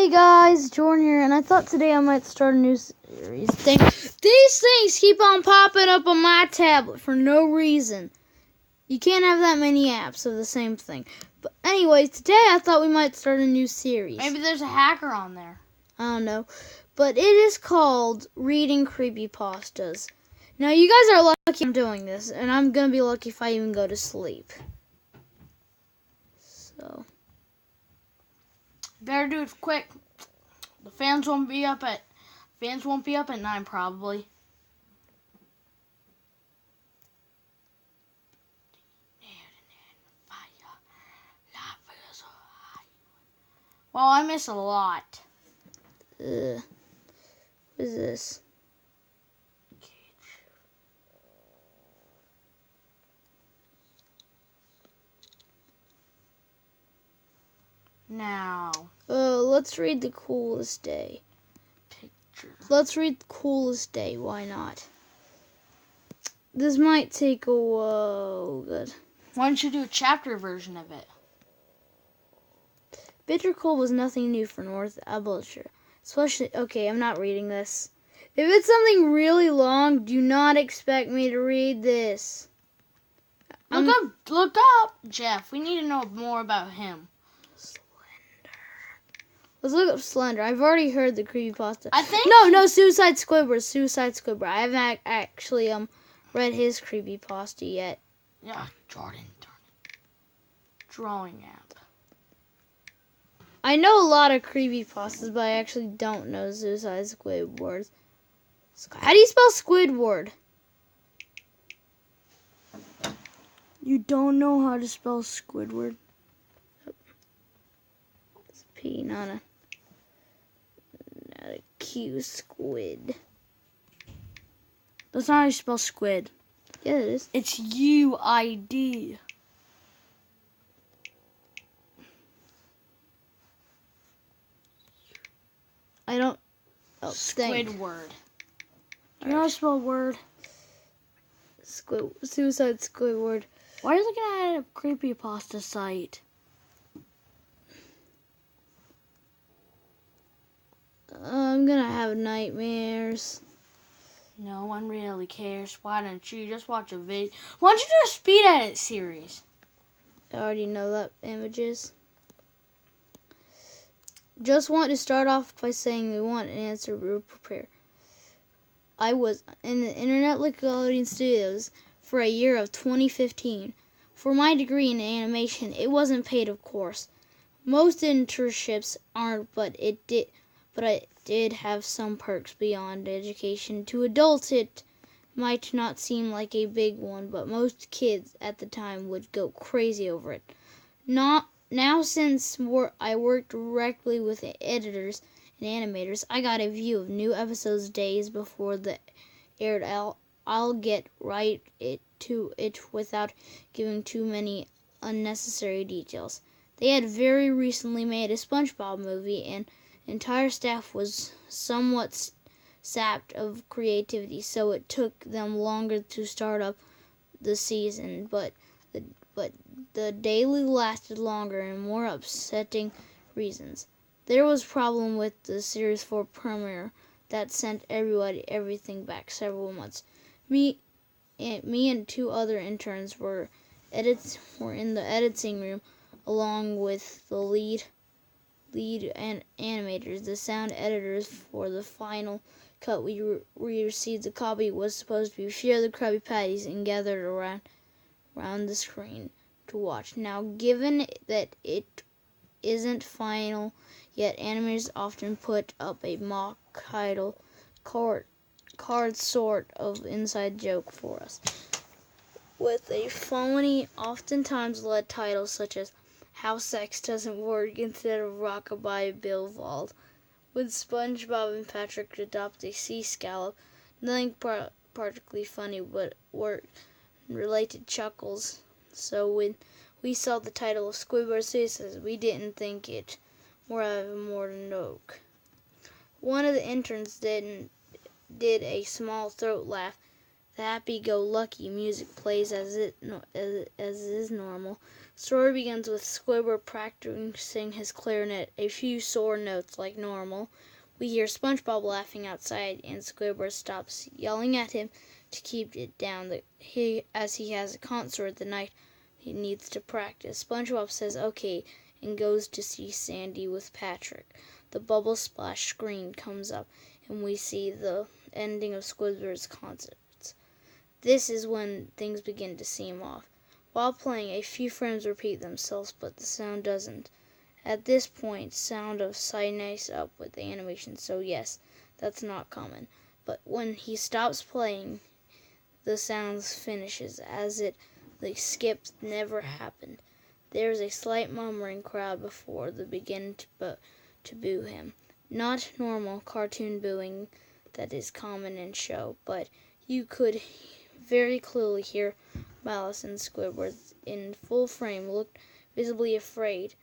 Hey guys, Jordan here, and I thought today I might start a new series. These things keep on popping up on my tablet for no reason. You can't have that many apps of the same thing. But anyways, today I thought we might start a new series. Maybe there's a hacker on there. I don't know. But it is called Reading Creepypastas. Now, you guys are lucky I'm doing this, and I'm going to be lucky if I even go to sleep. So... better do it quick. The fans won't be up at 9 probably. Well, I miss a lot. What is this? Now, let's read the coolest day. picture. Let's read the coolest day. Why not? This might take a while. Good. Why don't you do a chapter version of it? Bitter cold was nothing new for North Abbottshire. Especially, okay, I'm not reading this. If it's something really long, do not expect me to read this. Look up, Jeff. We need to know more about him. Let's look up Slender. I've already heard the creepypasta. I think No, Suicide Squidward. Suicide Squidward. I haven't actually read his creepypasta yet. Yeah, Jordan, darn it. Drawing app. I know a lot of creepypastas, but I actually don't know Suicide Squidward. How do you spell Squidward? You don't know how to spell Squidward? It's a P, not a Q. Squid. That's not how you spell squid. Yeah, it is. It's UID. I don't. Oh, thank. Squidward. You know how to spell word? Suicide Squidward. Why are you looking at a creepypasta site? I'm gonna have nightmares. No one really cares. Why don't you just watch a video? Why don't you do a speed edit series? I already know that images. Just want to start off by saying we want an answer. We're prepared. I was in the Internet Nickelodeon Studios for a year of 2015. For my degree in animation, it wasn't paid, of course. Most internships aren't, but I did have some perks beyond education. To adults, it might not seem like a big one, but most kids at the time would go crazy over it. Now, since I worked directly with editors and animators, I got a view of new episodes days before they aired. I'll get right to it without giving too many unnecessary details. They had very recently made a SpongeBob movie, and entire staff was somewhat sapped of creativity, so it took them longer to start up the season, but the daily lasted longer and more upsetting reasons. There was a problem with the Series 4 premiere that sent everything back several months. Me and two other interns were in the editing room along with the lead and animators, the sound editors. For the final cut, we received a copy. Was supposed to be a few other Krabby Patties and gathered around the screen to watch. Now, given that it isn't final yet, animators often put up a mock title card sort of inside joke for us, with a phony, oftentimes led title such as How Sex Doesn't Work instead of Rockabye Billfold. When SpongeBob and Patrick adopt a sea scallop, nothing particularly funny but related chuckles. So when we saw the title of Squidward Suicide, we didn't think it more than joke. One of the interns did a small throat laugh The happy-go-lucky music plays as is normal. The story begins with Squidward practicing his clarinet, a few sore notes like normal. We hear SpongeBob laughing outside, and Squidward stops yelling at him to keep it down as he has a concert the night he needs to practice. SpongeBob says okay and goes to see Sandy with Patrick. The bubble splash screen comes up, and we see the ending of Squidward's concert. This is when things begin to seem off. While playing, a few frames repeat themselves, but the sound doesn't. At this point, sound of syncs up with the animation, so yes, that's not common. But when he stops playing, the sound finishes, as if the skip never happened. There's a slight murmuring crowd before they begin to boo him. Not normal cartoon booing that is common in show, but you could very clearly hear Malice and Squidward in full frame looked visibly afraid.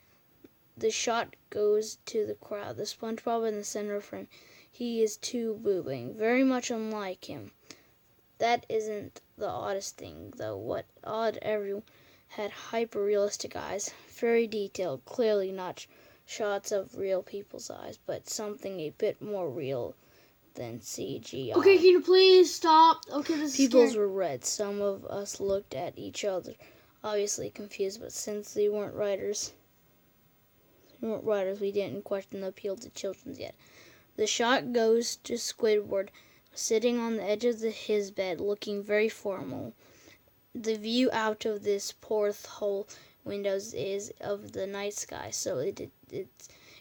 The shot goes to the crowd. The SpongeBob in the center frame. He is too booing, very much unlike him. That isn't the oddest thing, though. What odd, everyone had hyper-realistic eyes, very detailed, clearly not shots of real people's eyes, but something a bit more real than CGI. Okay, can you please stop? Okay, this is People's scary. were red. Some of us looked at each other, obviously confused, but since they weren't writers, we didn't question the appeal to children yet. The shot goes to Squidward, sitting on the edge of his bed, looking very formal. The view out of this porthole windows is of the night sky, so it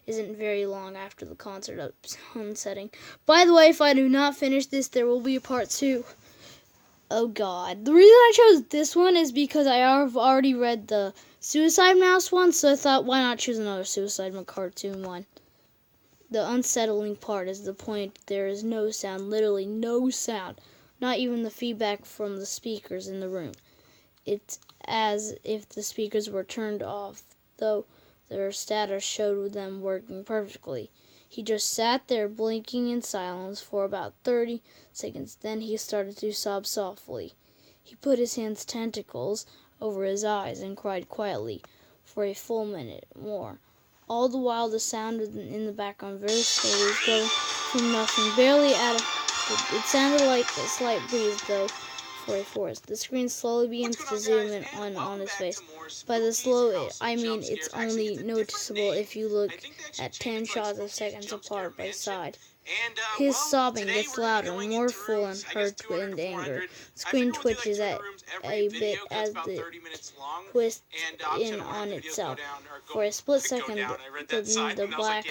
isn't very long after the concert of sunsetting. By the way, if I do not finish this, there will be a part 2. Oh God. The reason I chose this one is because I have already read the Suicide Mouse one, so I thought, why not choose another Suicide Mouse cartoon one? The unsettling part is the point there is no sound, literally no sound, not even the feedback from the speakers in the room. It's as if the speakers were turned off, though their status showed them working perfectly. He just sat there blinking in silence for about 30 seconds. Then he started to sob softly. He put his hands tentacles over his eyes and cried quietly for a full minute more. All the while the sound in the background very slowly growing from nothing, barely at it sounded like a slight breeze, though, for a forest. The screen slowly begins to zoom in on his face. By the slow, I mean it's only noticeable if you look at 10 shots of seconds apart by side. His sobbing gets louder, more full and hurt and anger. The screen twitches a bit as the twists in on itself. For a split second, the black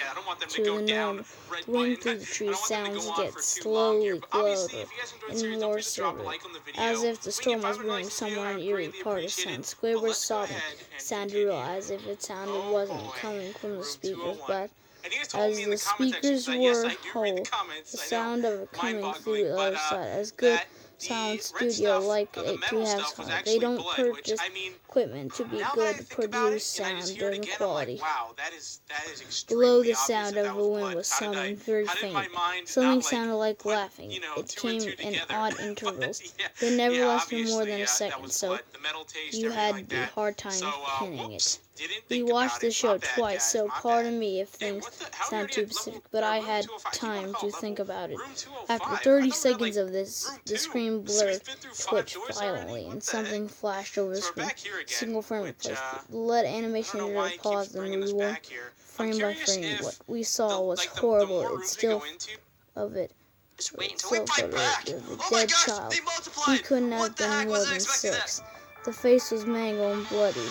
to the norm. The wind through the trees sounds get slowly louder and more severe, as if the storm was brewing somewhere in eerie part of sound. Squidward's sobbing sounded real, as if it wasn't coming from the speakers, but as the speakers were whole, the sound of it coming through the other side. As good sound studio like it to have sound. They don't purchase equipment to be good to produce sound during quality. Below the sound of the wind was something very faint. Something sounded like laughing. It came in odd intervals. They never lasted more than a second, so you had a hard time pinning it. We watched the show twice, so pardon me if things sound too specific, but I had time to think about it. After 30 seconds of this, the screen blurred, twitched violently, and something flashed over the screen. Single frame replaced. Let animation enter pause and rewind frame by frame. What we saw was horrible. It's still of it. So the dead child. He couldn't have been more than 6. The face was mangled and bloody.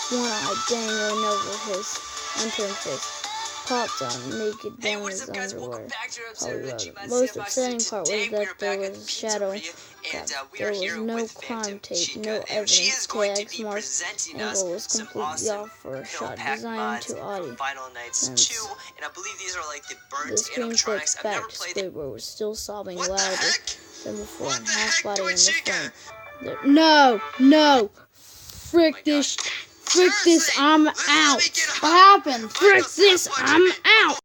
One eye dangling over his unturned face, popped on naked down his underwear. Most upsetting part was that there was a shadow, that there was no crime tape, no evidence. Tag's mark angle was completely off for a shot designed to audience. The screen flipped back to Squidward was still sobbing louder than before, and half body in the frame. No! Frick this, I'm out. What happened? Frick this, I'm out.